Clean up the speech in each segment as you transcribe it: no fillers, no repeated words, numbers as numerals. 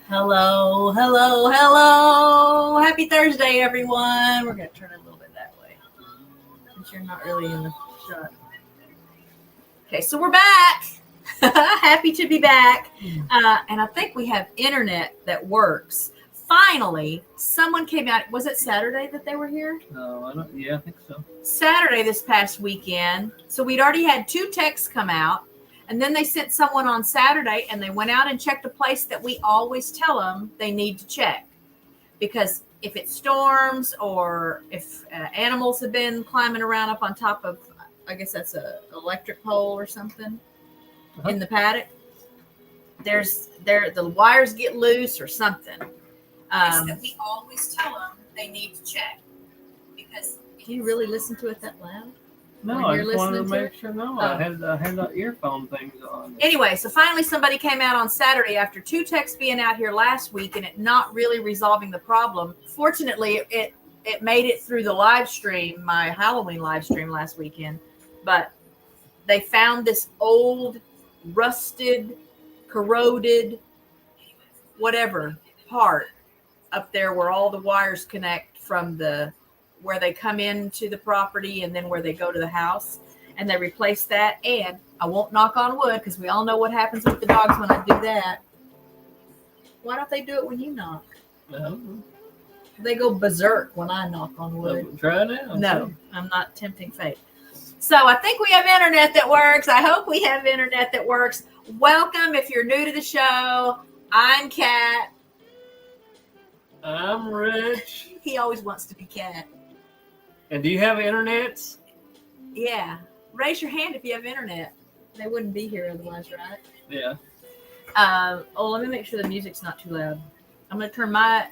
Hello, hello, hello. Happy Thursday, everyone. We're going to turn it a little bit that way since you're not really in the shot. Okay, so we're back. Happy to be back. And I think we have internet that works. Finally, someone came out. Was it Saturday that they were here? No, I don't. Yeah, I think so. Saturday this past weekend. So we'd already had 2 techs come out. And then they sent someone on Saturday and they went out and checked a place that we always tell them they need to check. Because if it storms or if animals have been climbing around up on top of, I guess that's a electric pole or something in the paddock, the wires get loose or something. That we always tell them they need to check. Because do you really listen to it that loud? No, I just wanted to make sure. No, I had the earphone things on. Anyway, so finally somebody came out on Saturday after 2 techs being out here last week and it not really resolving the problem. Fortunately, it made it through the live stream, my Halloween live stream last weekend. But they found this old, rusted, corroded, whatever part up there where all the wires connect from where they come into the property and then where they go to the house, and they replaced that. And I won't knock on wood because we all know what happens with the dogs when I do that. Why don't they do it when you knock? No. They go berserk when I knock on wood. Try it out. No, I'm not tempting fate. So I think we have internet that works. I hope we have internet that works. Welcome if you're new to the show. I'm Kat. I'm Rich. He always wants to be Kat. And do you have internet? Yeah. Raise your hand if you have internet. They wouldn't be here otherwise, right? Yeah. Let me make sure the music's not too loud. I'm going to turn my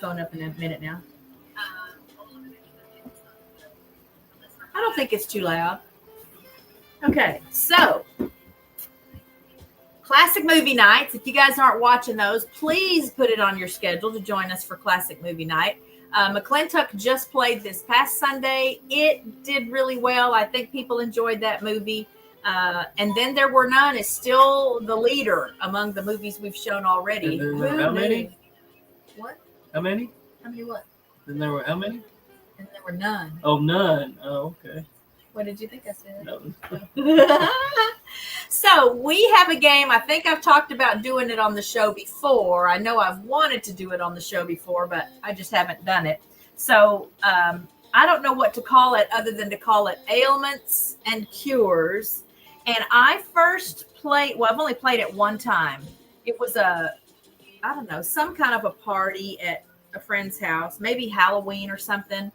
phone up in a minute now. I don't think it's too loud. Okay, so classic movie nights. If you guys aren't watching those, please put it on your schedule to join us for classic movie night. McClintock just played this past Sunday. It did really well. I think people enjoyed that movie. And Then There Were None is still the leader among the movies we've shown already. How many? What? How many? How many what? Then there were how many? And there were none. Oh, none. Oh, okay. What did you think I said? No. So we have a game. I think I've talked about doing it on the show before. I know I've wanted to do it on the show before, but I just haven't done it. So I don't know what to call it other than to call it Ailments and Cures. And I first played, I've only played it one time. It was some kind of a party at a friend's house, maybe Halloween or something.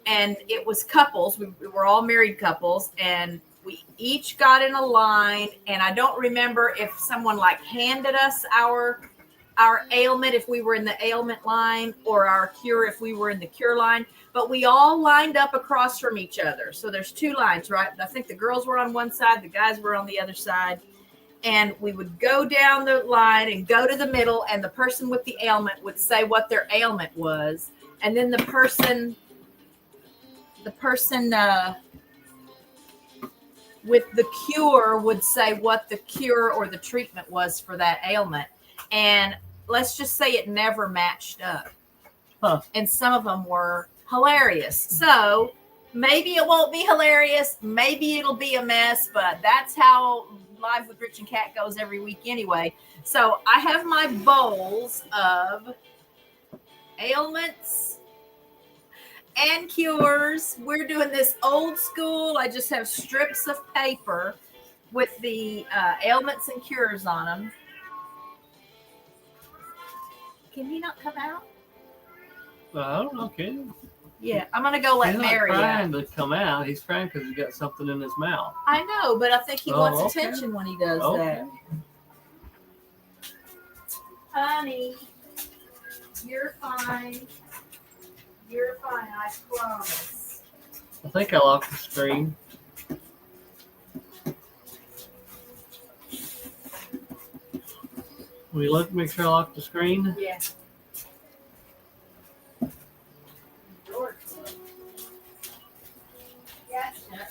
And it was couples. We were all married couples, and we each got in a line. And I don't remember if someone handed us our ailment if we were in the ailment line, or our cure if we were in the cure line. But we all lined up across from each other. So there's 2 lines, right? I think the girls were on one side, the guys were on the other side. And we would go down the line and go to the middle, and the person with the ailment would say what their ailment was. And then the person with the cure would say what the cure or the treatment was for that ailment. And let's just say it never matched up. Huh. And some of them were hilarious. So maybe it won't be hilarious. Maybe it'll be a mess, but that's how Live with Rich and Kat goes every week anyway. So I have my bowls of ailments and cures. We're doing this old school. I just have strips of paper with the ailments and cures on them. Can he not come out? Well, I don't know, can you? Yeah, I'm going to go let Mary out. He's not trying to come out. He's trying because he's got something in his mouth. I know, but I think he wants attention when he does that. Honey, you're fine. You're fine, I promise. I think I locked the screen. Will you look, make sure I lock the screen? Yeah.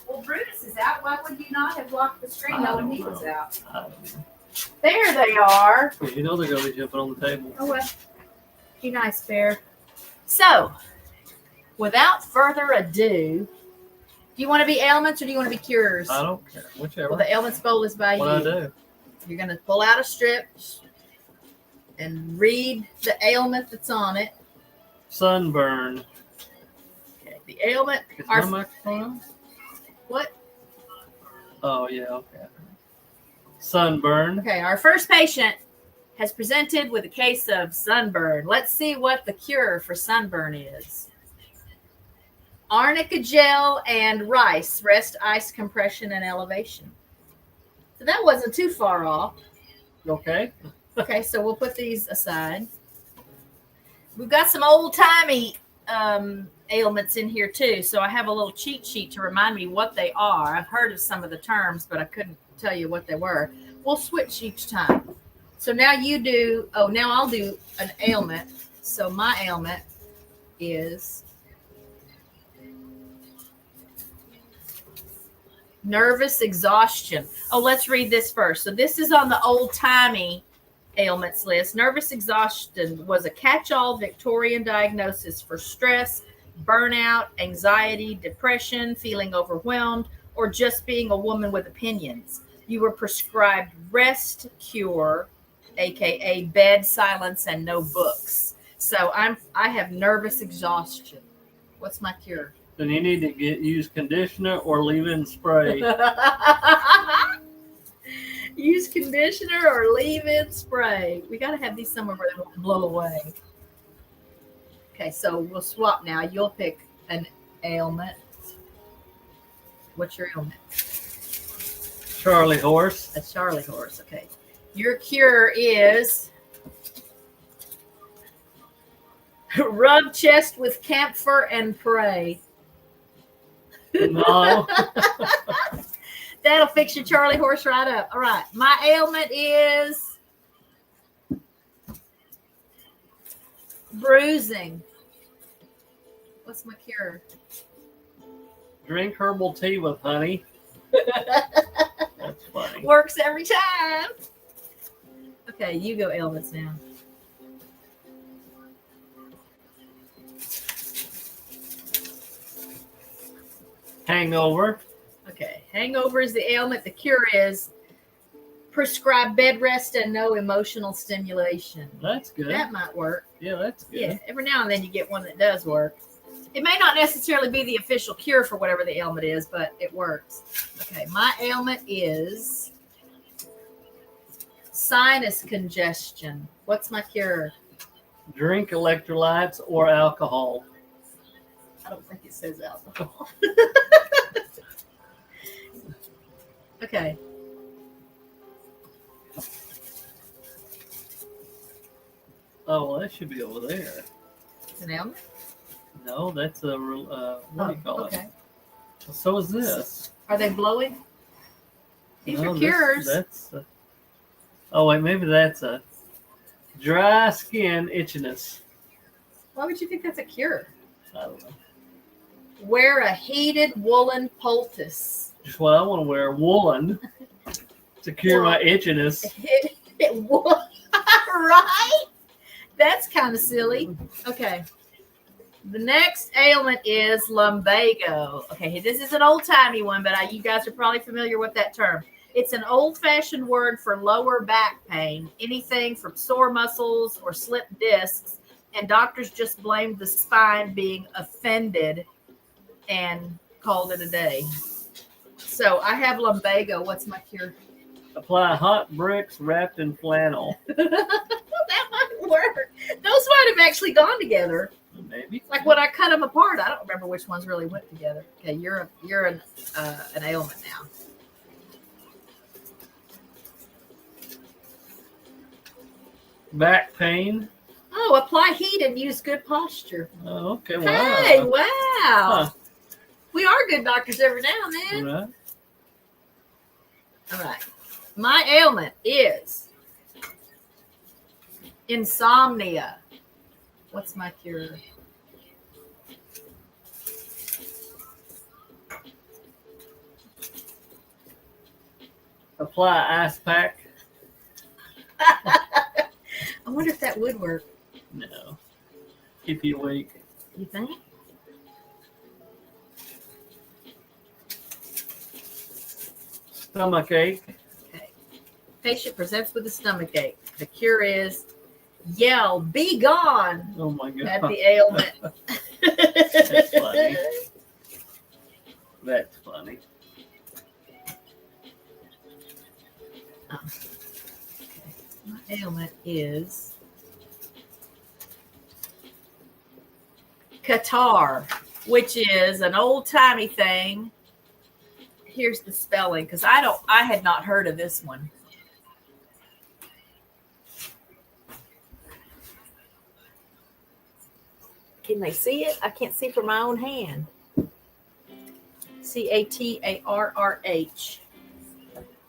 Well, Brutus is out. Why would you not have locked the screen knowing he was out? There they are. You know they're going to be jumping on the table. Oh, well. Be nice, Bear. So, without further ado, do you want to be ailments or do you want to be cures? I don't care. Whichever. Well, the ailments bowl is by you. What I do? You're going to pull out a strip and read the ailment that's on it. Sunburn. Okay, the ailment. Is my microphone on? What? Oh, yeah, okay. Sunburn. Okay, our first patient has presented with a case of sunburn. Let's see what the cure for sunburn is. Arnica gel and rice, rest, ice, compression, and elevation. So that wasn't too far off. Okay. Okay, so we'll put these aside. We've got some old-timey ailments in here too, so I have a little cheat sheet to remind me what they are. I've heard of some of the terms, but I couldn't tell you what they were. We'll switch each time. So now you do, now I'll do an ailment. So my ailment is nervous exhaustion. Oh, let's read this first. So this is on the old-timey ailments list. Nervous exhaustion was a catch-all Victorian diagnosis for stress, burnout, anxiety, depression, feeling overwhelmed, or just being a woman with opinions. You were prescribed rest cure, aka bed silence and no books. So I have nervous exhaustion. What's my cure? Then you need to use conditioner or leave-in spray. Use conditioner or leave-in spray. We got to have these somewhere where they won't blow away. Okay, so we'll swap now. You'll pick an ailment. What's your ailment? Charlie horse. A Charlie horse. Okay. Your cure is rub chest with camphor and pray. No. That'll fix your Charlie horse right up. All right. My ailment is bruising. What's my cure? Drink herbal tea with honey. That's funny. Works every time. Okay, you go ailments now. Hangover. Okay, hangover is the ailment. The cure is prescribe bed rest and no emotional stimulation. That's good. That might work. Yeah, that's good. Yeah, every now and then you get one that does work. It may not necessarily be the official cure for whatever the ailment is, but it works. Okay, my ailment is sinus congestion. What's my cure? Drink electrolytes or alcohol. I don't think it says alcohol. Okay. Oh, well, that should be over there. It's an ailment? No, that's a, what do you call okay. it? So is this. Are they blowing? These No, are cures. Oh, wait, maybe that's a dry skin itchiness. Why would you think that's a cure? I don't know. Wear a heated woolen poultice. Just what I want to wear, woolen, to cure my itchiness. Right? That's kind of silly. Okay. The next ailment is lumbago. Okay, this is an old-timey one, but you guys are probably familiar with that term. It's an old-fashioned word for lower back pain, anything from sore muscles or slipped discs, and doctors just blamed the spine being offended and called it a day. So I have lumbago. What's my cure? Apply hot bricks wrapped in flannel. That might work. Those might have actually gone together. Maybe. Like when I cut them apart, I don't remember which ones really went together. Okay, you're an ailment now. Back pain. Oh, apply heat and use good posture. Oh, okay. Wow. Hey, wow. Huh. We are good doctors every now and then. Right. All right. My ailment is insomnia. What's my cure? Apply ice pack. wonder if that would work. No. Keep you awake. You think? Stomachache. Okay. Patient presents with a stomach ache. The cure is yell, "Be gone!" Oh my God. At the ailment. That's funny. That's funny. Oh. Okay. My ailment is catarrh, which is an old-timey thing. Here's the spelling, because I had not heard of this one. Can they see it? I can't see from my own hand. Catarrh.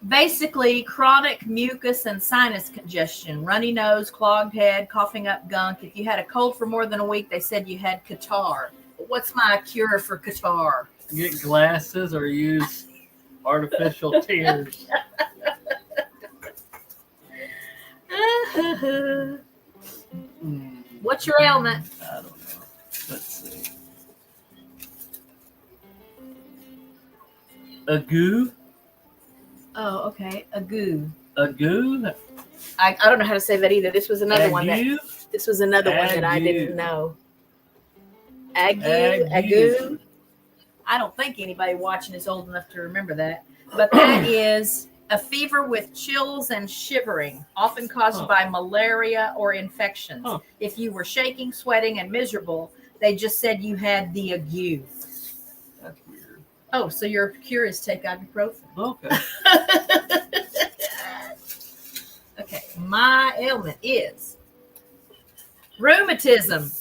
Basically, chronic mucus and sinus congestion, runny nose, clogged head, coughing up gunk. If you had a cold for more than a week, they said you had catarrh. What's my cure for catarrh? Get glasses or use artificial tears. What's your ailment? I don't know. Let's see. A goo? Oh, okay. A goo. A goo? I don't know how to say that either. This was another one that I Ague. didn't know. Ague. I don't think anybody watching is old enough to remember that. But that is a fever with chills and shivering, often caused by malaria or infections. If you were shaking, sweating, and miserable, they just said you had the ague. That's weird. Oh, so your cure is take ibuprofen. Okay. Okay, my ailment is rheumatism.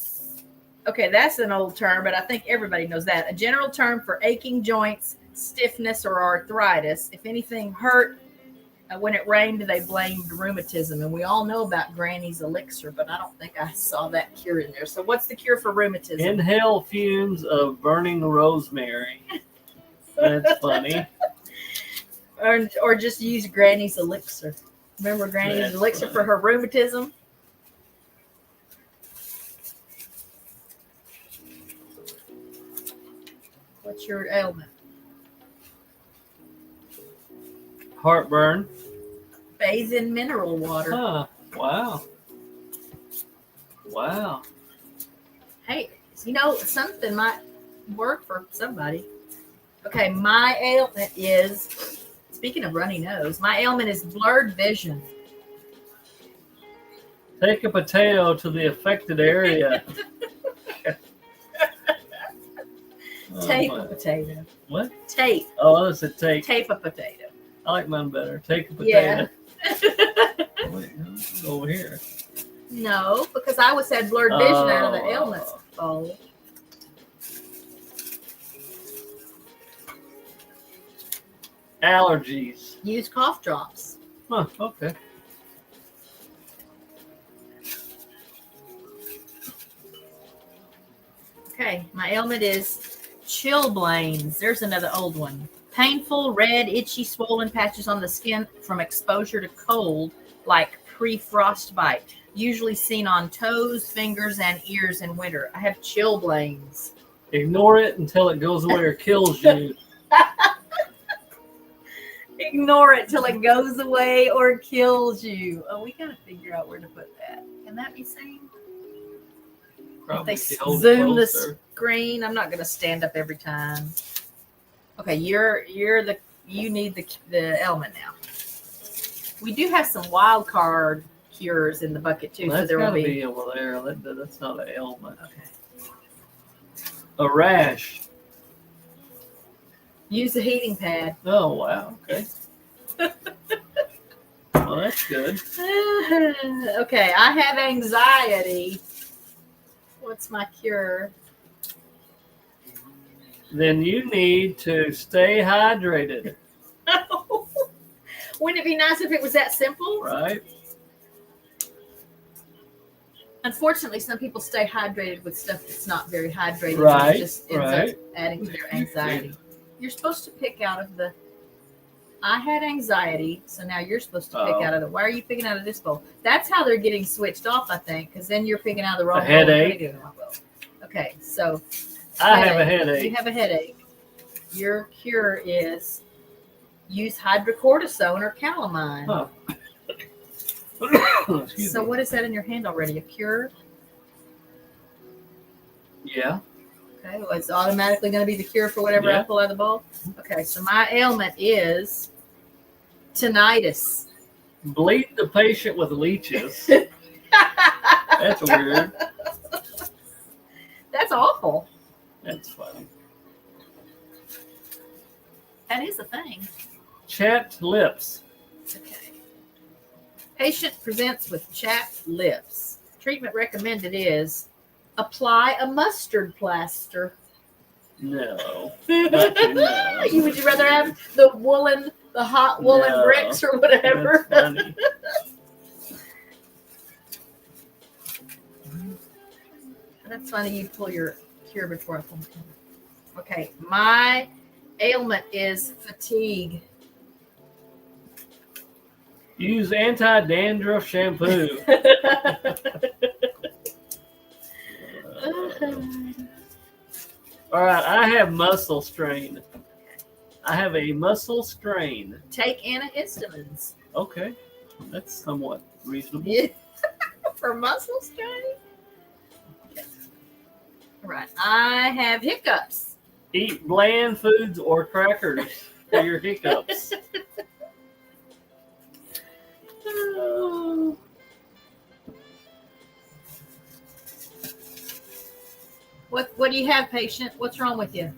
Okay, that's an old term, but I think everybody knows that. A general term for aching joints, stiffness, or arthritis. If anything hurt when it rained, they blamed rheumatism. And we all know about Granny's elixir, but I don't think I saw that cure in there. So what's the cure for rheumatism? Inhale fumes of burning rosemary. That's funny. Or just use Granny's elixir. Remember Granny's elixir for her rheumatism? What's your ailment? Heartburn. Bathe in mineral water. Huh. Wow. Wow. Hey, something might work for somebody. Okay, my ailment is, speaking of runny nose, my ailment is blurred vision. Take a potato to the affected area. Tape a potato. What? Tape. Oh, that's a tape. Tape a potato. I like mine better. Take a potato. Yeah. Wait, over here. No, because I always had blurred vision out of the ailments. Oh. Allergies. Use cough drops. Huh, okay. Okay, my ailment is chilblains. There's another old one. Painful, red, itchy, swollen patches on the skin from exposure to cold, like pre-frostbite. Usually seen on toes, fingers, and ears in winter. I have chilblains. Ignore it until it goes away or kills you. Ignore it till it goes away or kills you. Oh, we gotta figure out where to put that. Can that be seen? Probably If they zoom the screen, I'm not gonna stand up every time. Okay, you need the ailment now. We do have some wild card cures in the bucket too, Well, so that's there will gotta be. be over there. That's not an ailment. Okay. A rash. Use a heating pad. Oh wow. Okay. Well, that's good. Okay, I have anxiety. What's my cure? Then you need to stay hydrated. Wouldn't it be nice if it was that simple? Right. Unfortunately, some people stay hydrated with stuff that's not very hydrated. Right, It just ends up adding to their anxiety. You're supposed to pick out of the I had anxiety, so now you're supposed to pick Oh. out of the. Why are you picking out of this bowl? That's how they're getting switched off, I think, because then you're picking out of the wrong bowl. headache. And putting it in the wrong bowl. Okay, so I have a headache. you have a headache. Your cure is use hydrocortisone or calamine. Huh. Excuse So me. what is that in your hand already? A cure? Yeah. Okay, well, it's automatically going to be the cure for whatever I Yeah. pull out of the bowl. Okay, so my ailment is tinnitus. Bleed the patient with leeches. That's weird. That's awful. That's funny. That is a thing. Chapped lips. Okay. Patient presents with chapped lips. Treatment recommended is apply a mustard plaster. No. Would you rather have the hot woolen No. bricks or whatever? That's funny. That's funny you pull your cure before I pull my cure. Okay, my ailment is fatigue. Use anti-dandruff shampoo. All right, I have muscle strain. I have a muscle strain. Take antihistamines. Okay, that's somewhat reasonable. Yeah. For muscle strain? Okay. All right, I have hiccups. Eat bland foods or crackers for your hiccups. What do you have, patient? What's wrong with you?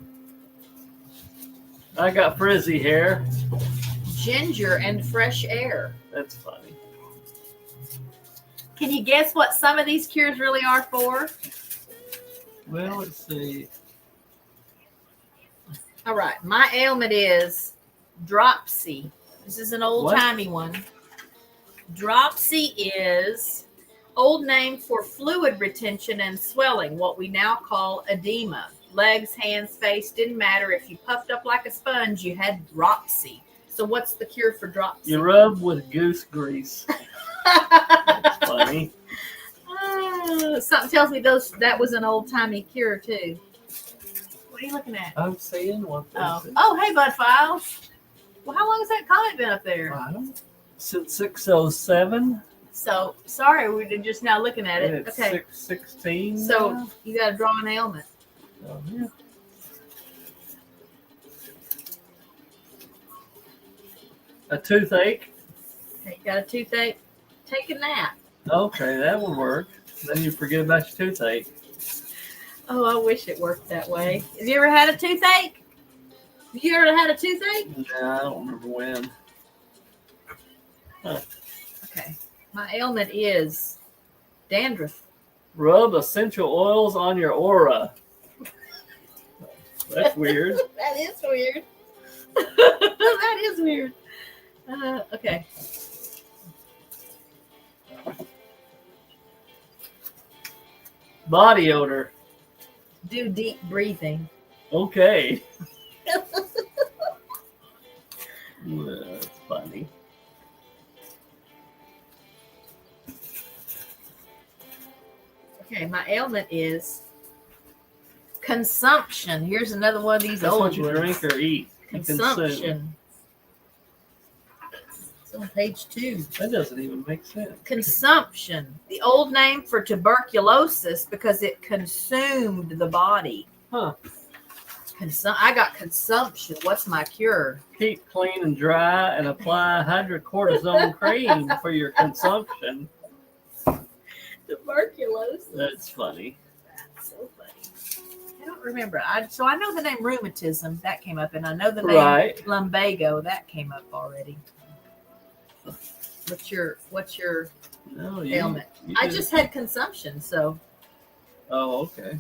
I got frizzy hair. Ginger and fresh air. That's funny. Can you guess what some of these cures really are for? Well, let's see. All right, my ailment is dropsy. This is an old-timey one. Dropsy is old name for fluid retention and swelling, what we now call edema. Legs, hands, face, didn't matter. If you puffed up like a sponge, you had dropsy. So what's the cure for dropsy? You rub with goose grease. That's funny. Something tells me that was an old-timey cure, too. What are you looking at? I'm seeing what this is. Oh, hey, Bud Files. Well, how long has that comment been up there? Since 6:07. So, sorry, we were just now looking at it. It's Okay. 6:16. So, you got to draw an ailment. Oh, yeah. A toothache. Okay, you got a toothache. Take a nap. Okay, that would work. Then you forget about your toothache. Oh, I wish it worked that way. Have you ever had a toothache? Have you ever had a toothache? No, I don't remember when. Okay. My ailment is dandruff. Rub essential oils on your aura. That's weird. That is weird. That is weird. Okay. Body odor. Do deep breathing. Okay. That's funny. Okay, my ailment is consumption. Here's another one of these That's old what you ones. drink or eat. You consume. Consumption. It's on page 2. That doesn't even make sense. Consumption. The old name for tuberculosis because it consumed the body. Huh. I got consumption. What's my cure? Keep clean and dry and apply hydrocortisone cream for your consumption. Tuberculosis. That's funny. That's so funny. I don't remember. So I know the name rheumatism. That came up. And I know the name Right. lumbago. That came up already. What's your No, ailment? you I did- just had consumption, so Oh, okay.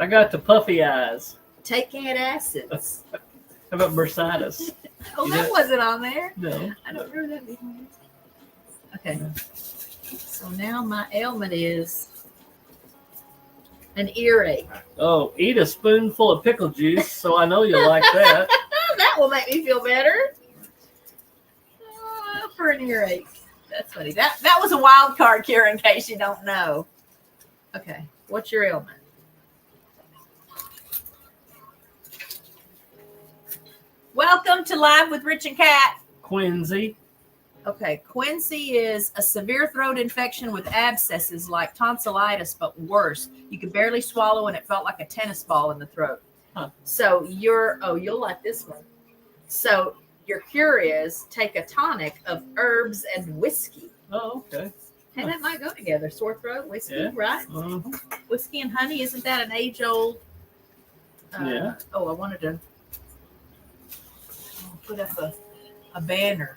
I got the puffy eyes. take antacids. How about bursitis? Oh, You that did- wasn't on there. No. I don't remember that being. Okay. So now my ailment is An earache. Oh, eat a spoonful of pickle juice, so I know you'll like that. That will make me feel better. For an earache. That's funny. That was a wild card, Kira, in case you don't know. Okay. What's your ailment? Welcome to Live with Rich and Kat. Quinsy. Okay, quinsy is a severe throat infection with abscesses like tonsillitis, but worse. You could barely swallow and it felt like a tennis ball in the throat. Huh. So you'll like this one. So your cure is take a tonic of herbs and whiskey. Oh, okay. Hey, that might go together. Sore throat, whiskey, Yeah. right? Uh-huh. Whiskey and honey, isn't that an age-old? Yeah. Oh, I wanted to put up a banner.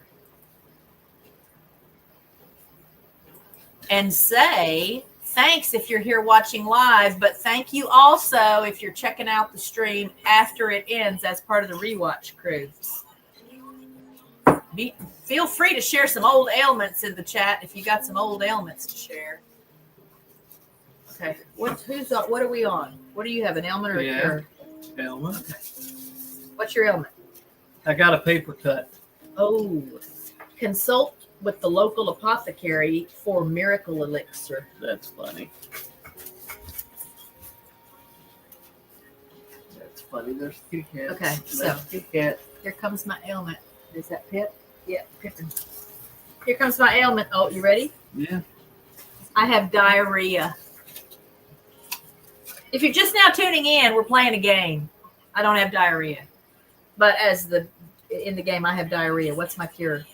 And say thanks if you're here watching live, but thank you also if you're checking out the stream after it ends as part of the rewatch crews. Feel free to share some old ailments in the chat if you got some old ailments to share. Okay, what are we on? What do you have, an ailment or a cure? Ailment. Okay. What's your ailment? I got a paper cut. Oh, consult with the local apothecary for miracle elixir. That's funny. That's funny. There's two cats. Okay, so There's two cats. here comes my ailment. Is that Pip? Yeah, Pippin. Here comes my ailment. Oh, you ready? Yeah. I have diarrhea. If you're just now tuning in, we're playing a game. I don't have diarrhea. But in the game, I have diarrhea. What's my cure?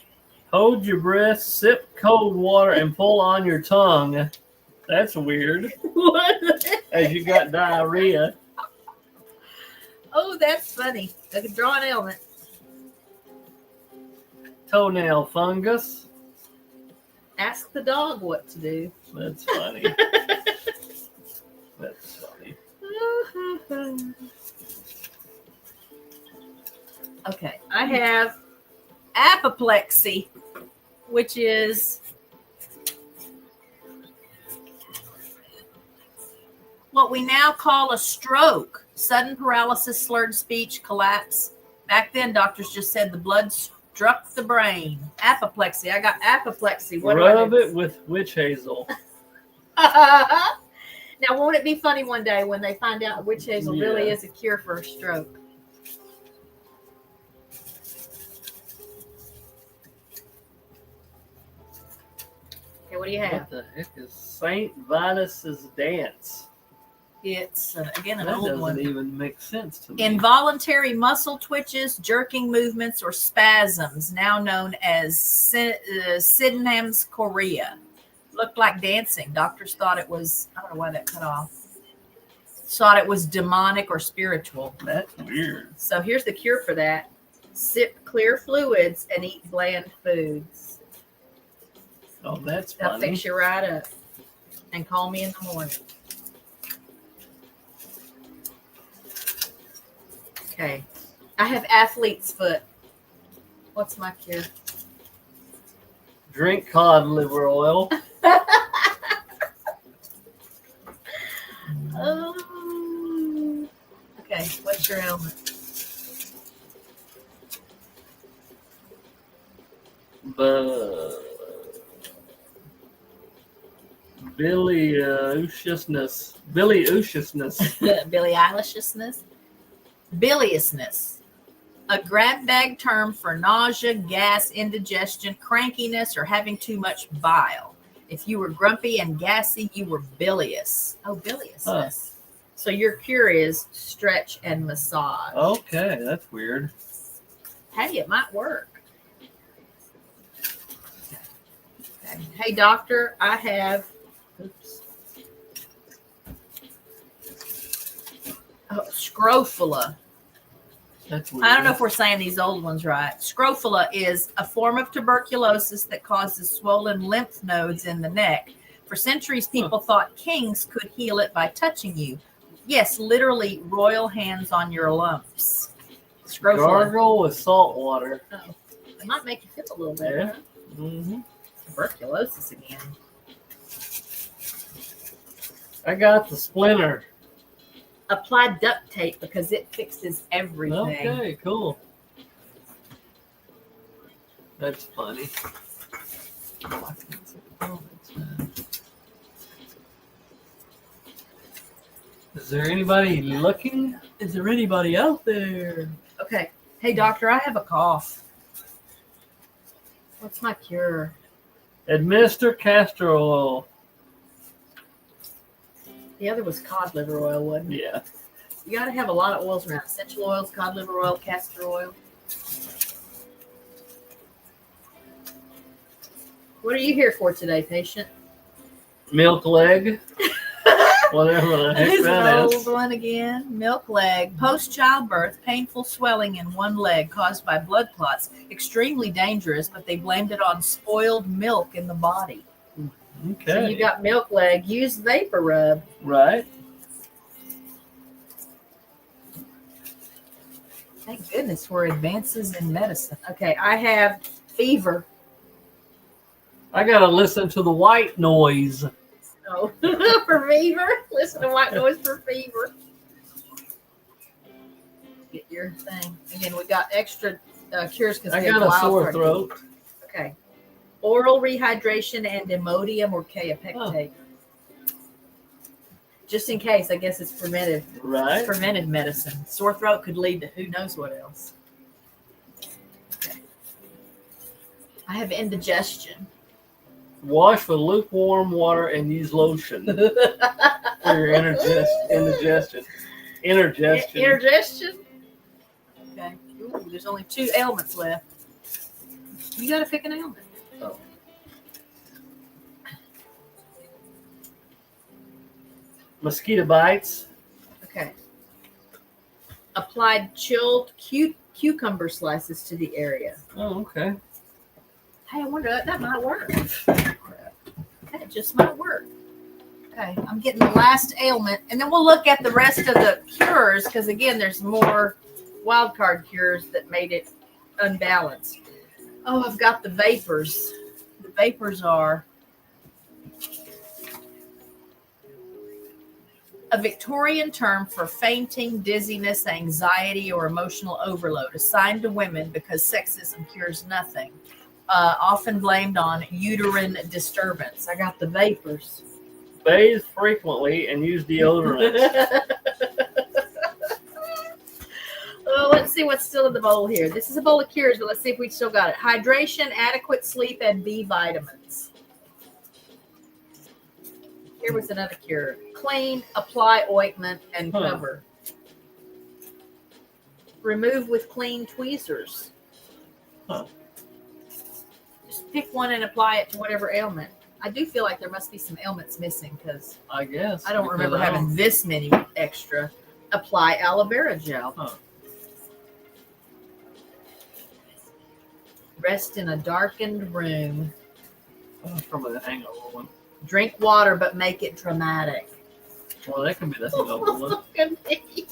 Hold your breath, sip cold water, and pull on your tongue. That's weird. What? As you got diarrhea. Oh, that's funny. I can draw an ailment. Toenail fungus. Ask the dog what to do. That's funny. That's funny. Okay, I have apoplexy, which is what we now call a stroke, sudden paralysis, slurred speech, collapse. Back then, doctors just said the blood struck the brain. Apoplexy. I got apoplexy. What Rub it with witch hazel. Now, won't it be funny one day when they find out witch hazel really is a cure for a stroke? Okay, what do you have? What the heck is Saint Vitus's dance? It's, again, an That old doesn't one. even make sense to me. Involuntary muscle twitches, jerking movements, or spasms, now known as Sydenham's chorea. Looked like dancing. Doctors thought it was, I don't know why that cut off. Thought it was demonic or spiritual. That's weird. So here's the cure for that. Sip clear fluids and eat bland foods. Oh, that's That'll funny. fix you right up. And call me in the morning. Okay. I have athlete's foot. What's my cure? Drink cod liver oil. Okay, what's your ailment? Biliousness. Biliousness. Billie Eilishness? Biliousness. A grab bag term for nausea, gas, indigestion, crankiness, or having too much bile. If you were grumpy and gassy, you were bilious. Oh, biliousness. Huh. So your cure is stretch and massage. Okay, that's weird. Hey, it might work. Okay. Hey, doctor, I have scrofula. That's weird. I don't know if we're saying these old ones right. Scrofula is a form of tuberculosis that causes swollen lymph nodes in the neck. For centuries, people thought kings could heal it by touching you. Yes, literally royal hands on your lumps. Scrofula. Gargle with salt water. Oh, it might make you feel a little better. Yeah. Huh? Mm-hmm. Tuberculosis again. I got the splinter. Apply duct tape because it fixes everything. Okay, cool. That's funny. Is there anybody looking? Is there anybody out there? Okay. Hey, doctor, I have a cough. What's my cure? Administer castor oil. The other was cod liver oil, wasn't it? Yeah. You got to have a lot of oils around. Essential oils, cod liver oil, castor oil. What are you here for today, patient? Milk leg. Whatever the heck There's that an is. old one again. Milk leg. Post-childbirth, painful swelling in one leg caused by blood clots. Extremely dangerous, but they blamed it on spoiled milk in the body. Okay. So you got milk leg. Use vapor rub. Right. Thank goodness for advances in medicine. Okay, I have fever. I gotta listen to the white noise. Oh, for fever? Listen to white noise for fever. Get your thing. Again, we got extra cures because I got a sore throat. Okay. Oral rehydration and Imodium or kaopectate. Just in case, I guess it's preventive. Right. Preventive medicine. Sore throat could lead to who knows what else. Okay. I have indigestion. Wash with lukewarm water and use lotion for your indigestion. Indigestion? Okay. Ooh, there's only 2 ailments left. You got to pick an ailment. Oh. Mosquito bites. Okay. Applied chilled cucumber slices to the area. Oh, okay. Hey, I wonder, that might work. That just might work. Okay, I'm getting the last ailment, and then we'll look at the rest of the cures, because again, there's more wild card cures that made it unbalanced. Oh, I've got the vapors. The vapors are a Victorian term for fainting, dizziness, anxiety, or emotional overload, assigned to women because sexism cures nothing. Often blamed on uterine disturbance. I got the vapors. Bathe frequently and use deodorant. Well, let's see what's still in the bowl here. This is a bowl of cures, but let's see if we still got it. Hydration, adequate sleep, and B vitamins. Here was another cure. Clean, apply ointment, and cover. Remove with clean tweezers. Just pick one and apply it to whatever ailment. I do feel like there must be some ailments missing because I guess. I don't remember having this many extra. Apply aloe vera gel. Rest in a darkened room. From the hangover one. Drink water, but make it dramatic. Well, that can be the hangover one. Could be.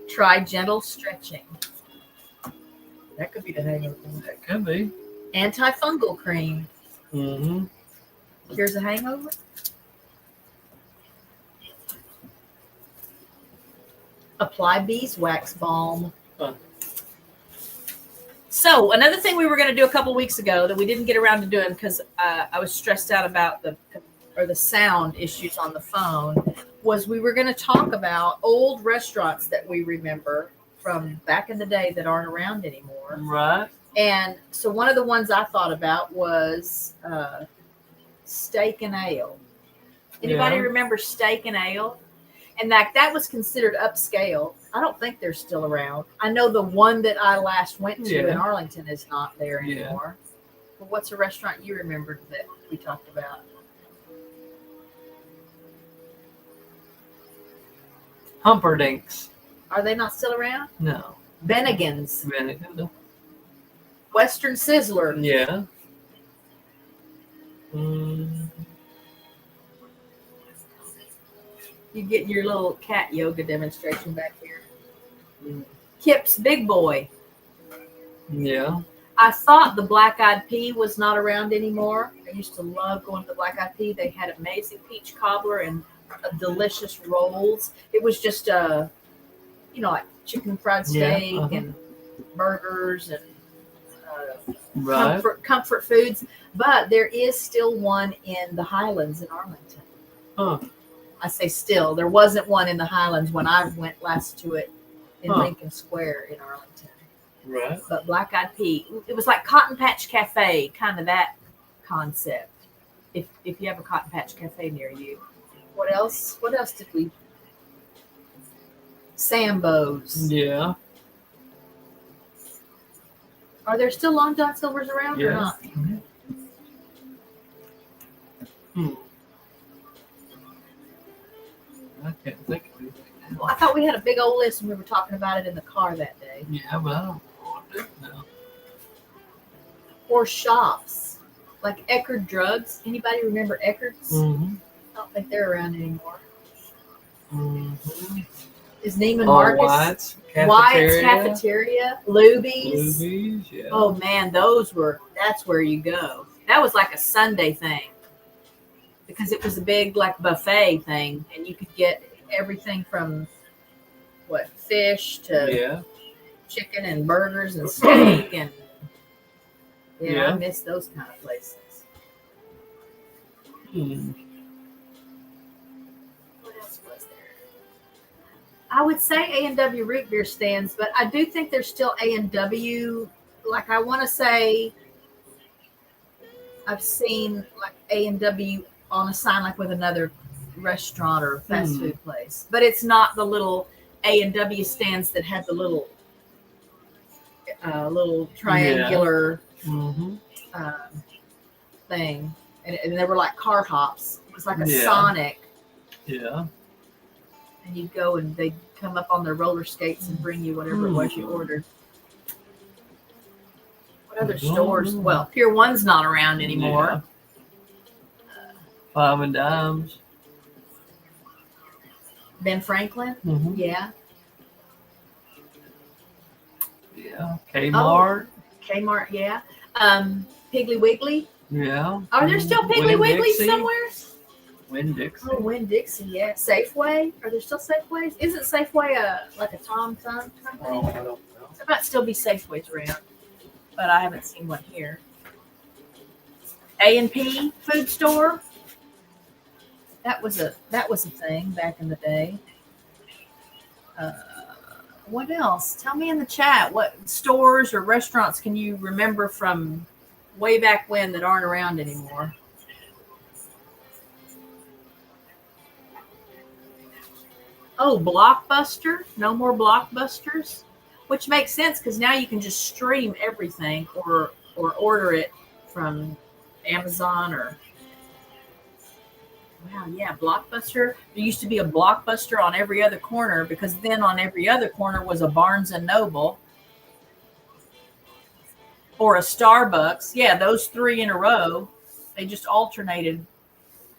Try gentle stretching. That could be the hangover one. That could be. Antifungal cream. Mm-hmm. Cures a hangover. Apply beeswax balm. So another thing we were going to do a couple weeks ago that we didn't get around to doing because I was stressed out about the sound issues on the phone was we were going to talk about old restaurants that we remember from back in the day that aren't around anymore. Right. And so one of the ones I thought about was Steak and Ale. Anybody remember Steak and Ale? And that was considered upscale. I don't think they're still around. I know the one that I last went to in Arlington is not there anymore. But what's a restaurant you remembered that we talked about? Humperdinck's. Are they not still around? No. Bennigan's. Bennigan. Western Sizzler. Yeah. You get your little cat yoga demonstration back here. Kip's Big Boy. Yeah. I thought the Black Eyed Pea was not around anymore. I used to love going to the Black Eyed Pea. They had amazing peach cobbler and delicious rolls. It was just like chicken fried steak and burgers and Right. comfort foods. But there is still one in the Highlands in Arlington. Huh. I say still. There wasn't one in the Highlands when I went last to it in Lincoln Square in Arlington. Right. But Black Eyed Pea, it was like Cotton Patch Cafe, kind of that concept. If you have a Cotton Patch Cafe near you. What else? What else did we? Sambo's. Yeah. Are there still Long John Silver's around or not? Mm-hmm. I can't think of anything. Well, I thought we had a big old list and we were talking about it in the car that day. Yeah, but I don't know what to do now. Or shops. Like Eckerd Drugs. Anybody remember Eckerd's? Mm-hmm. I don't think they're around anymore. Mm-hmm. Is Neiman Marcus? Wyatt's Cafeteria. Luby's. Luby's, yeah. Oh man, that's where you go. That was like a Sunday thing. Because it was a big like buffet thing and you could get everything from fish to chicken and burgers and steak and I miss those kind of places. What else was there? I would say A&W root beer stands, but I do think there's still A&W. Like I want to say I've seen like A&W on a sign like with another restaurant or fast food place, but it's not the little A&W stands that had the little triangular thing, and they were like car hops. It was like a Sonic. Yeah. And you'd go and they'd come up on their roller skates and bring you whatever it was you ordered. What other stores? Well, Pier 1's not around anymore. Five and Dimes. Ben Franklin? Mm-hmm. Yeah. Yeah. Kmart. Kmart, yeah. Piggly Wiggly? Yeah. Are there still Piggly Wigglies somewhere? Winn-Dixie. Oh, Winn-Dixie, yeah. Safeway? Are there still Safeways? Isn't Safeway like a Tom Thumb kind of thing? Oh, I don't know. There might still be Safeways around, but I haven't seen one here. A&P food store? That was a thing back in the day. What else? Tell me in the chat what stores or restaurants can you remember from way back when that aren't around anymore? Oh, Blockbuster. No more Blockbusters, which makes sense because now you can just stream everything or order it from Amazon or. Wow, yeah, Blockbuster. There used to be a Blockbuster on every other corner because then on every other corner was a Barnes and Noble or a Starbucks. Yeah, those three in a row. They just alternated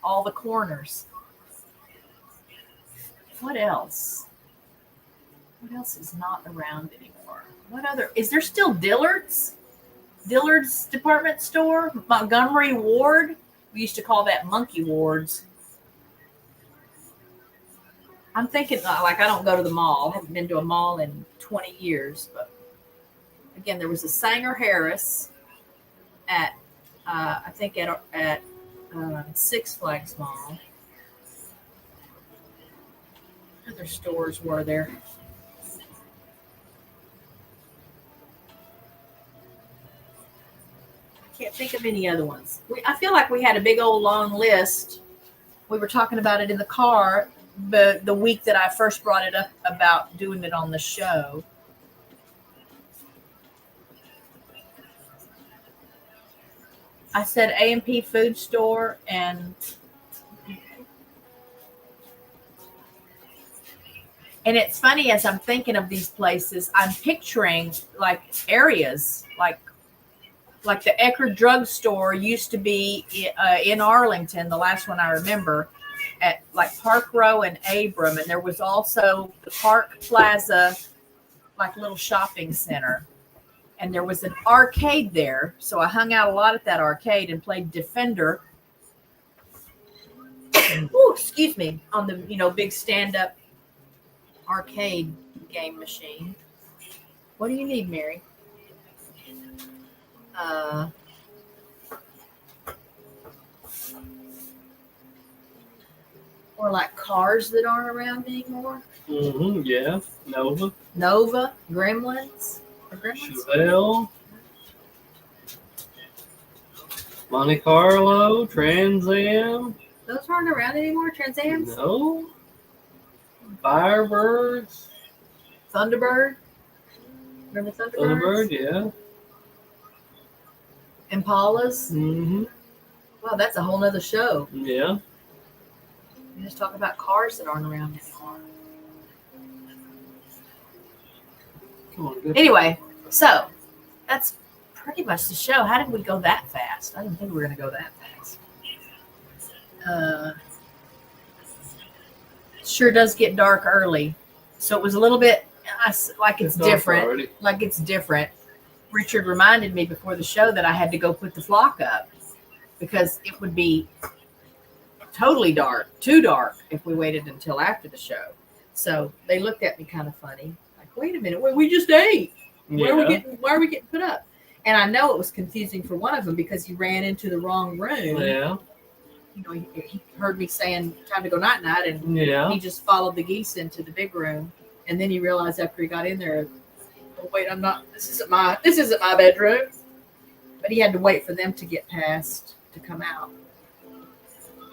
all the corners. What else? What else is not around anymore? What other? Is there still Dillard's? Dillard's department store? Montgomery Ward? We used to call that Monkey Wards. I'm thinking, like, I don't go to the mall. I haven't been to a mall in 20 years. But, again, there was a Sanger Harris at, I think, at Six Flags Mall. What other stores were there? I can't think of any other ones. I feel like we had a big old long list. We were talking about it in the car the week that I first brought it up about doing it on the show. I said A&P food store and it's funny as I'm thinking of these places, I'm picturing like areas like the Eckerd drugstore used to be in Arlington, the last one I remember, at like Park Row and Abram. And there was also the Park Plaza, like little shopping center. And there was an arcade there. So I hung out a lot at that arcade and played Defender. Ooh, excuse me, on the big stand-up arcade game machine. What do you need, Mary? Or like cars that aren't around anymore. Yeah. Nova, Gremlins. Chevelle. Monte Carlo, Trans Am. Those aren't around anymore. Trans Ams. No. Firebirds. Thunderbird. Remember Thunderbirds? Thunderbird, yeah. Impalas. Mm-hmm. Well, that's a whole nother show. Yeah. You just talk about cars that aren't around anymore. Come on, good. Anyway, so that's pretty much the show. How did we go that fast? I didn't think we were going to go that fast. Sure does get dark early. So it was a little bit like it's different. Already. Like it's different. Richard reminded me before the show that I had to go put the flock up because it would be totally dark, too dark, if we waited until after the show. So they looked at me kind of funny. Like, wait a minute, we just ate. Why are we getting put up? And I know it was confusing for one of them because he ran into the wrong room. Yeah. He heard me saying time to go night night, and he just followed the geese into the big room. And then he realized after he got in there, oh wait, this isn't my bedroom. But he had to wait for them to get past to come out.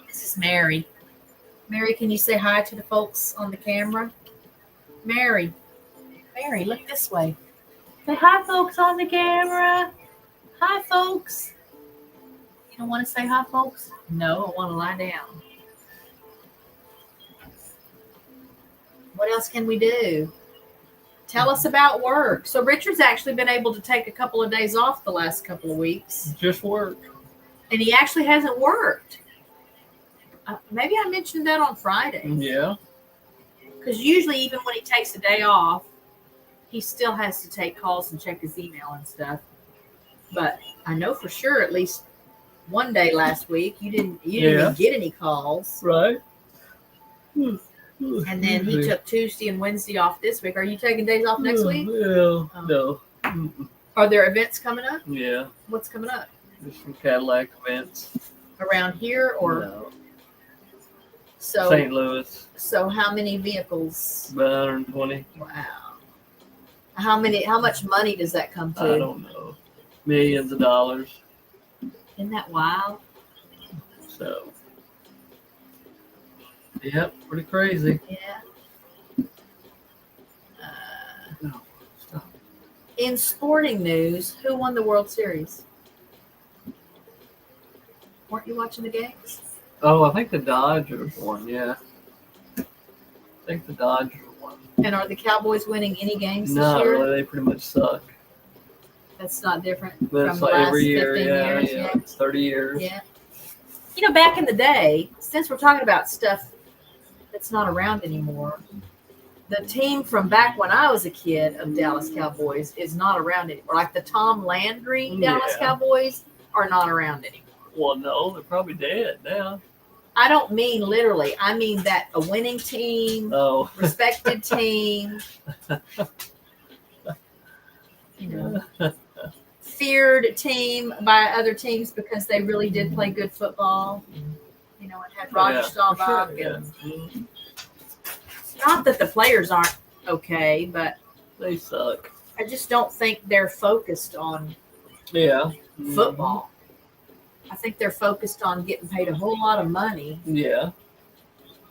This is Mary. Mary, can you say hi to the folks on the camera? Mary, look this way. Say hi, folks on the camera. Hi, folks. You don't want to say hi, folks? No, I want to lie down. What else can we do? Tell us about work. So Richard's actually been able to take a couple of days off the last couple of weeks. Just work. And he actually hasn't worked. Maybe I mentioned that on Friday. Yeah. Because usually even when he takes a day off, he still has to take calls and check his email and stuff. But I know for sure at least one day last week you didn't even get any calls. Right. And then he took Tuesday and Wednesday off this week. Are you taking days off next week? Yeah. No. Are there events coming up? Yeah. What's coming up? Just some Cadillac events. Around here or no. So St. Louis. So how many vehicles? About 120. Wow. How much money does that come to? I don't know. Millions of dollars. Isn't that wild? So, yep, pretty crazy. Yeah. No, stop. In sporting news, who won the World Series? Weren't you watching the games? Oh, I think the Dodgers won, yeah. I think the Dodgers won. And are the Cowboys winning any games this Not year? really. They pretty much suck. That's not different But from it's the like last every 15 year, years. yeah. It's 30 years. Yeah. Back in the day, since we're talking about stuff that's not around anymore, the team from back when I was a kid of Dallas Cowboys is not around anymore. Like the Tom Landry Dallas Cowboys are not around anymore. Well, no, they're probably dead now. I don't mean literally. I mean that a winning team, respected team, feared team by other teams because they really did play good football. And had Roger Staubach. Sure, and not that the players aren't okay, but they suck. I just don't think they're focused on football. I think they're focused on getting paid a whole lot of money. Yeah.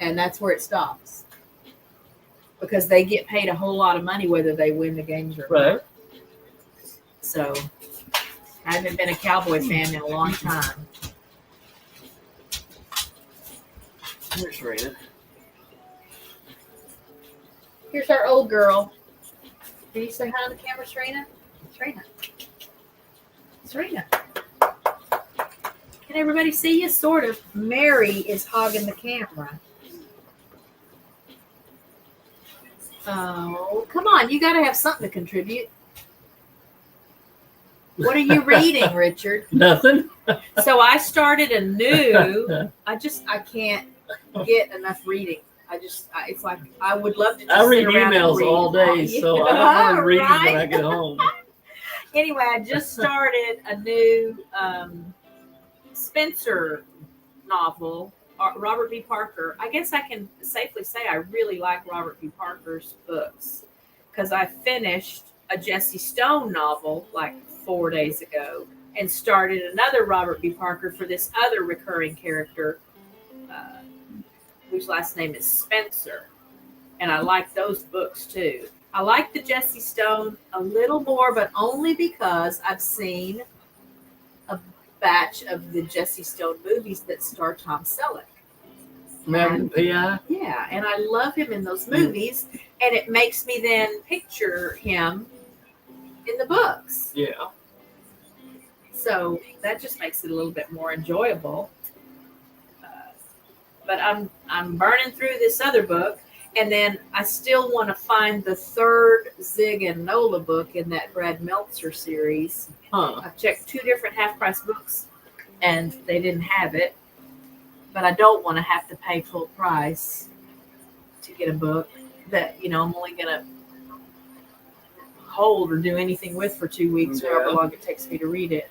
And that's where it stops. Because they get paid a whole lot of money whether they win the games or not. So I haven't been a Cowboy fan in a long time. Here's Rita. Here's our old girl. Can you say hi on the camera, Serena? Serena. Serena. Can everybody see you? Sort of. Mary is hogging the camera. Oh, come on. You got to have something to contribute. What are you reading, Richard? Nothing. So I started a new, I can't get enough reading. It's like I would love to just I read sit around and emails read all day, so I don't want to read when I get home. Anyway, I just started a new Spencer novel, Robert B. Parker. I guess I can safely say I really like Robert B. Parker's books because I finished a Jesse Stone novel like 4 days ago and started another Robert B. Parker for this other recurring character whose last name is Spencer. And I like those books too. I like the Jesse Stone a little more, but only because I've seen a batch of the Jesse Stone movies that star Tom Selleck. American P.I.? Yeah, and I love him in those movies, and it makes me then picture him in the books. Yeah. So that just makes it a little bit more enjoyable. But I'm burning through this other book, and then I still want to find the third Zig and Nola book in that Brad Meltzer series. I've checked 2 different half-price books, and they didn't have it. But I don't want to have to pay full price to get a book that, I'm only going to hold or do anything with for 2 weeks, however long it takes me to read it.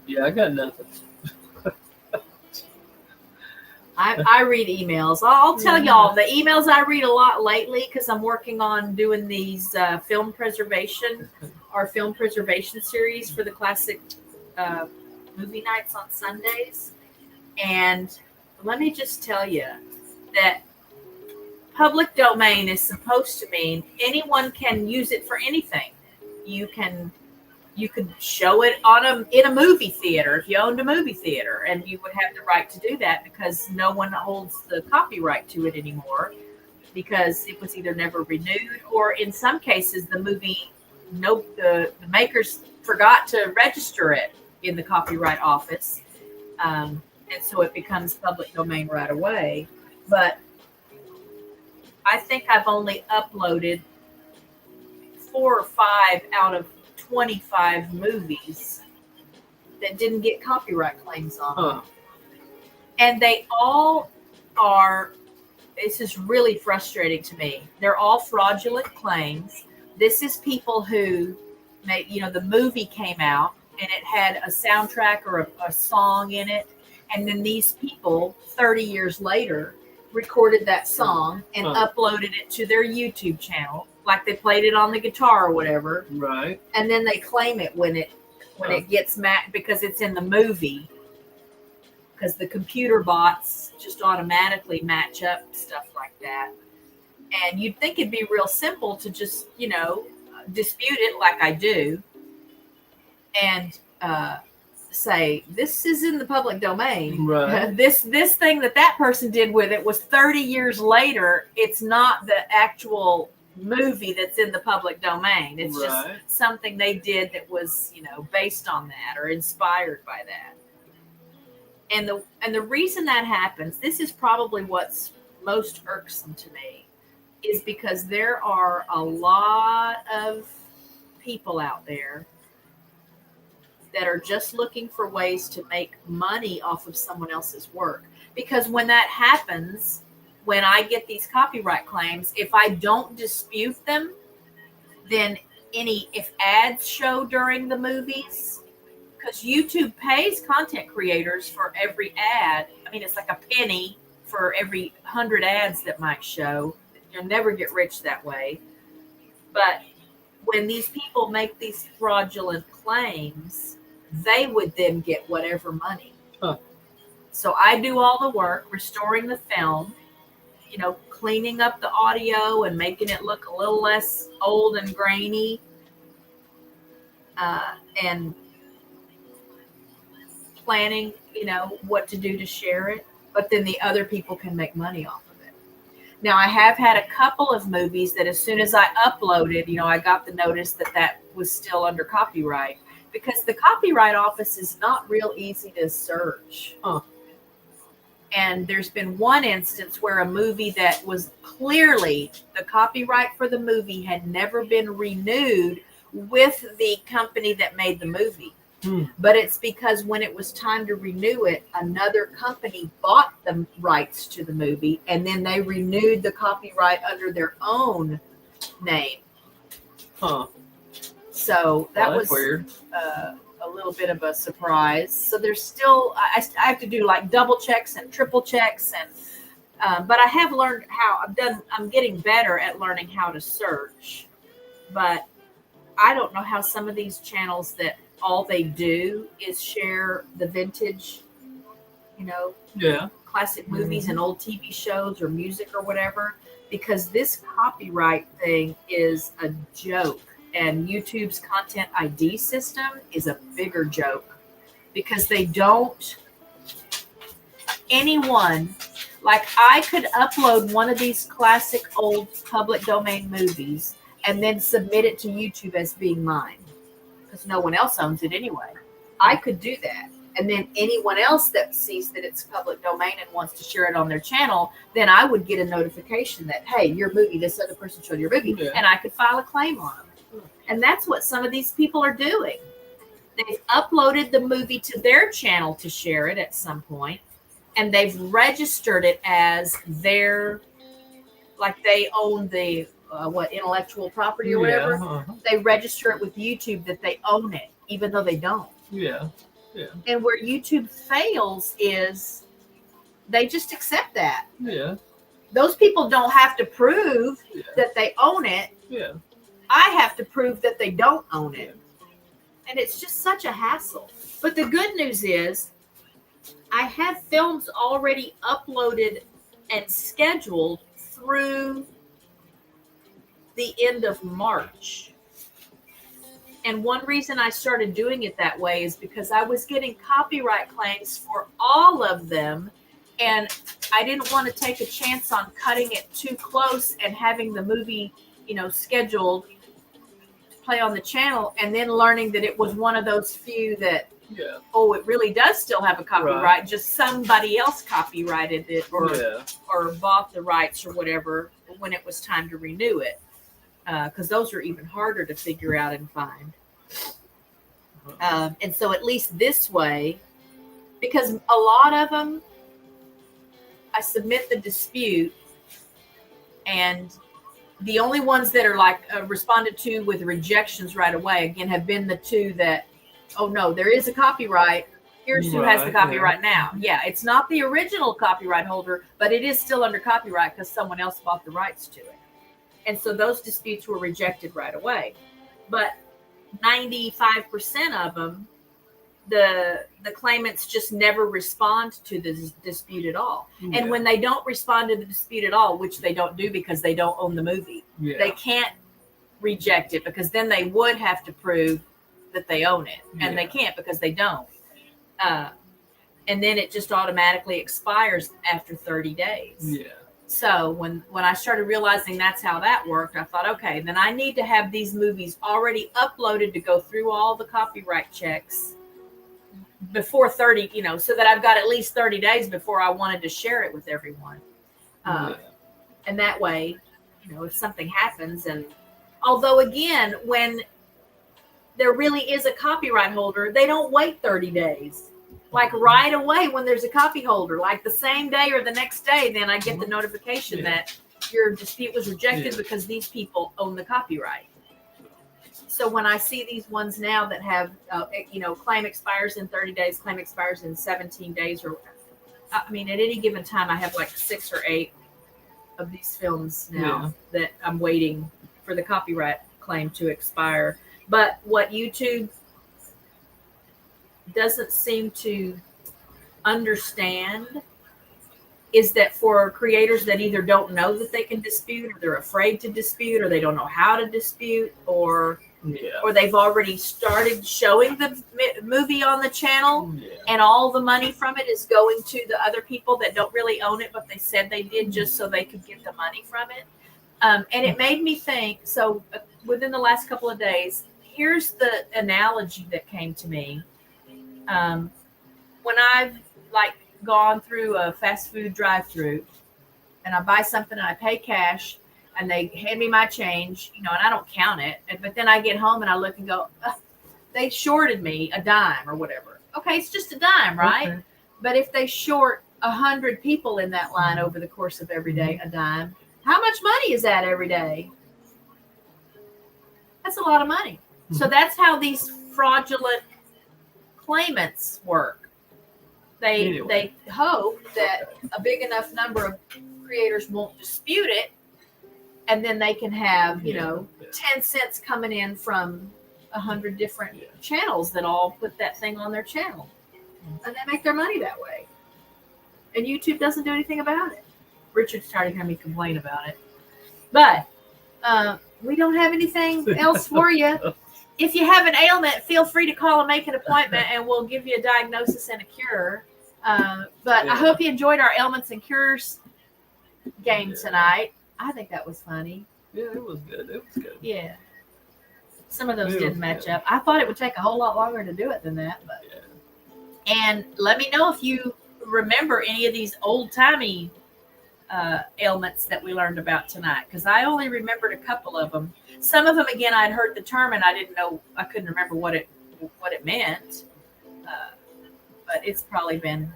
Yeah, I got nothing. I read emails. I'll tell y'all, the emails I read a lot lately because I'm working on doing these film preservation series for the classic movie nights on Sundays. And let me just tell you that public domain is supposed to mean anyone can use it for anything. You could show it in a movie theater if you owned a movie theater, and you would have the right to do that because no one holds the copyright to it anymore because it was either never renewed or in some cases the makers forgot to register it in the copyright office, and so it becomes public domain right away. But I think I've only uploaded 4 or 5 out of 25 movies that didn't get copyright claims on them. And they all are, this is really frustrating to me. They're all fraudulent claims. This is people who the movie came out and it had a soundtrack or a song in it. And then these people 30 years later recorded that song and uploaded it to their YouTube channel. Like they played it on the guitar or whatever. Right. And then they claim it when it gets because it's in the movie. Because the computer bots just automatically match up stuff like that. And you'd think it'd be real simple to just, dispute it like I do. And say, this is in the public domain. Right. This thing that person did with it was 30 years later. It's not the actual movie that's in the public domain. It's just something they did that was, based on that or inspired by that. And the reason that happens, this is probably what's most irksome to me, is because there are a lot of people out there that are just looking for ways to make money off of someone else's work. Because when that happens, when I get these copyright claims, if I don't dispute them, then if ads show during the movies, because YouTube pays content creators for every ad. I mean, it's like a penny for every 100 ads that might show. You'll never get rich that way. But when these people make these fraudulent claims, they would then get whatever money. So I do all the work, restoring the film, cleaning up the audio and making it look a little less old and grainy, and planning, what to do to share it. But then the other people can make money off of it. Now, I have had a couple of movies that as soon as I uploaded, I got the notice that was still under copyright, because the copyright office is not real easy to search. And there's been one instance where a movie that was clearly, the copyright for the movie had never been renewed with the company that made the movie. But it's because when it was time to renew it, another company bought the rights to the movie, and then they renewed the copyright under their own name. Huh. So that was weird. A little bit of a surprise. So there's still, I have to do like double checks and triple checks, and but I have learned how I'm getting better at learning how to search. But I don't know how some of these channels that all they do is share the vintage, classic movies and old TV shows or music or whatever, because this copyright thing is a joke. And YouTube's content ID system is a bigger joke because they don't, anyone, like I could upload one of these classic old public domain movies and then submit it to YouTube as being mine because no one else owns it anyway. I could do that. And then anyone else that sees that it's public domain and wants to share it on their channel, then I would get a notification that, hey, your movie, this other person showed your movie, and I could file a claim on them. And that's what some of these people are doing. They've uploaded the movie to their channel to share it at some point, and they've registered it as their, like they own the intellectual property or whatever. Uh-huh. They register it with YouTube that they own it, even though they don't. Yeah. And where YouTube fails is they just accept that. Yeah. Those people don't have to prove that they own it. Yeah. I have to prove that they don't own it. And it's just such a hassle. But the good news is I have films already uploaded and scheduled through the end of March. And one reason I started doing it that way is because I was getting copyright claims for all of them. And I didn't want to take a chance on cutting it too close and having the movie, scheduled to play on the channel and then learning that it was one of those few that, it really does still have a copyright. Right. Just somebody else copyrighted it or bought the rights or whatever when it was time to renew it. Because those are even harder to figure out and find. And so at least this way, because a lot of them, I submit the dispute, and the only ones that are like responded to with rejections right away, again, have been the two that, oh no, there is a copyright. Here's who has the copyright now. Yeah, it's not the original copyright holder, but it is still under copyright because someone else bought the rights to it. And so those disputes were rejected right away. But 95% of them, the claimants just never respond to the dispute at all. And when they don't respond to the dispute at all, which they don't do because they don't own the movie, they can't reject it because then they would have to prove that they own it. And they can't because they don't. And then it just automatically expires after 30 days. Yeah. So when I started realizing that's how that worked, I thought, okay, then I need to have these movies already uploaded to go through all the copyright checks before 30, so that I've got at least 30 days before I wanted to share it with everyone. And that way, if something happens, and although again, when there really is a copyright holder, they don't wait 30 days. Like right away when there's a copy holder, like the same day or the next day, then I get the notification that your dispute was rejected because these people own the copyright. So when I see these ones now that have, claim expires in 30 days, claim expires in 17 days, or at any given time, I have like 6 or 8 of these films now that I'm waiting for the copyright claim to expire. But what YouTube doesn't seem to understand is that for creators that either don't know that they can dispute, or they're afraid to dispute, or they don't know how to dispute, or they've already started showing the movie on the channel and all the money from it is going to the other people that don't really own it, but they said they did just so they could get the money from it. And it made me think, so within the last couple of days, here's the analogy that came to me. When I've gone through a fast food drive-through and I buy something and I pay cash and they hand me my change, and I don't count it. But then I get home and I look and go, they shorted me a dime or whatever. Okay, it's just a dime, right? Okay. But if they short 100 people in that line over the course of every day a dime, how much money is that every day? That's a lot of money. So that's how these fraudulent claimants work. They hope that a big enough number of creators won't dispute it, and then they can have 10 cents coming in from 100 different channels that all put that thing on their channel, and they make their money that way. And YouTube doesn't do anything about it. Richard's tired of hearing me complain about it, but we don't have anything else for you. If you have an ailment, feel free to call and make an appointment, and we'll give you a diagnosis and a cure. But I hope you enjoyed our ailments and cures game tonight. I think that was funny. Yeah, it was good. It was good. Yeah. Some of those didn't match up. I thought it would take a whole lot longer to do it than that. But and let me know if you remember any of these old-timey ailments that we learned about tonight, because I only remembered a couple of them. Some of them, again, I'd heard the term and I couldn't remember what it meant. But it's probably been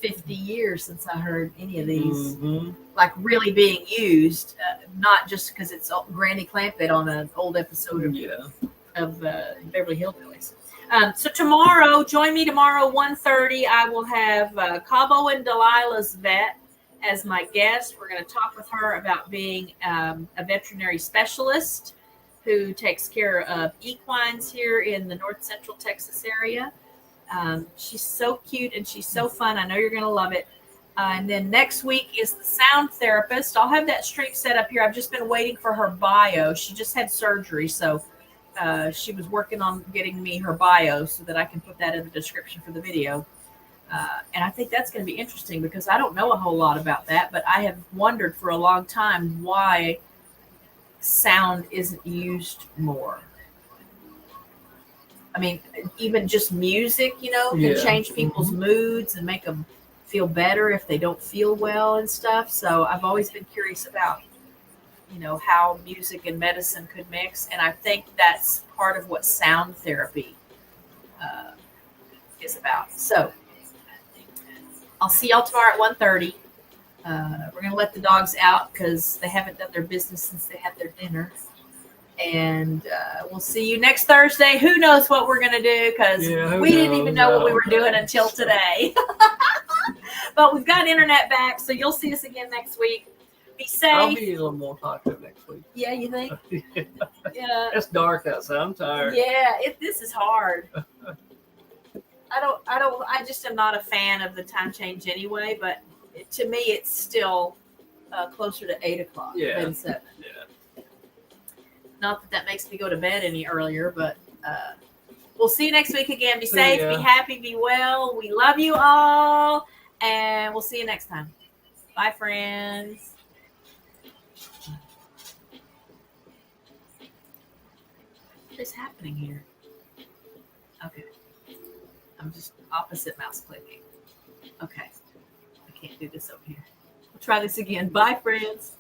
50 years since I heard any of these like really being used, not just because it's Granny Clampett on an old episode of Beverly Hillbillies. So tomorrow, join me tomorrow 1:30. I will have Cabo and Delilah's vet as my guest. We're going to talk with her about being a veterinary specialist who takes care of equines here in the North Central Texas area. She's so cute and she's so fun. I know you're going to love it. And then next week is the sound therapist. I'll have that stream set up here. I've just been waiting for her bio. She just had surgery, so she was working on getting me her bio so that I can put that in the description for the video. And I think that's going to be interesting because I don't know a whole lot about that, but I have wondered for a long time why sound isn't used more. I mean, even just music, can change people's moods and make them feel better if they don't feel well and stuff. So I've always been curious about, how music and medicine could mix. And I think that's part of what sound therapy is about. So I'll see y'all tomorrow at 1:30. We're going to let the dogs out because they haven't done their business since they had their dinner. And we'll see you next Thursday. Who knows what we're going to do because we didn't even know what we were doing until today. But we've got internet back, so you'll see us again next week. Be safe. I'll be a little more talkative next week. Yeah, you think? Yeah. It's dark outside. I'm tired. Yeah, this is hard. I just am not a fan of the time change anyway, but to me, it's still closer to 8 o'clock than 7. Yeah. Not that makes me go to bed any earlier, but we'll see you next week again. Be safe, be happy, be well. We love you all, and we'll see you next time. Bye, friends. What is happening here? Okay. I'm just opposite mouse clicking. Okay. I can't do this over here. We'll try this again. Bye, friends.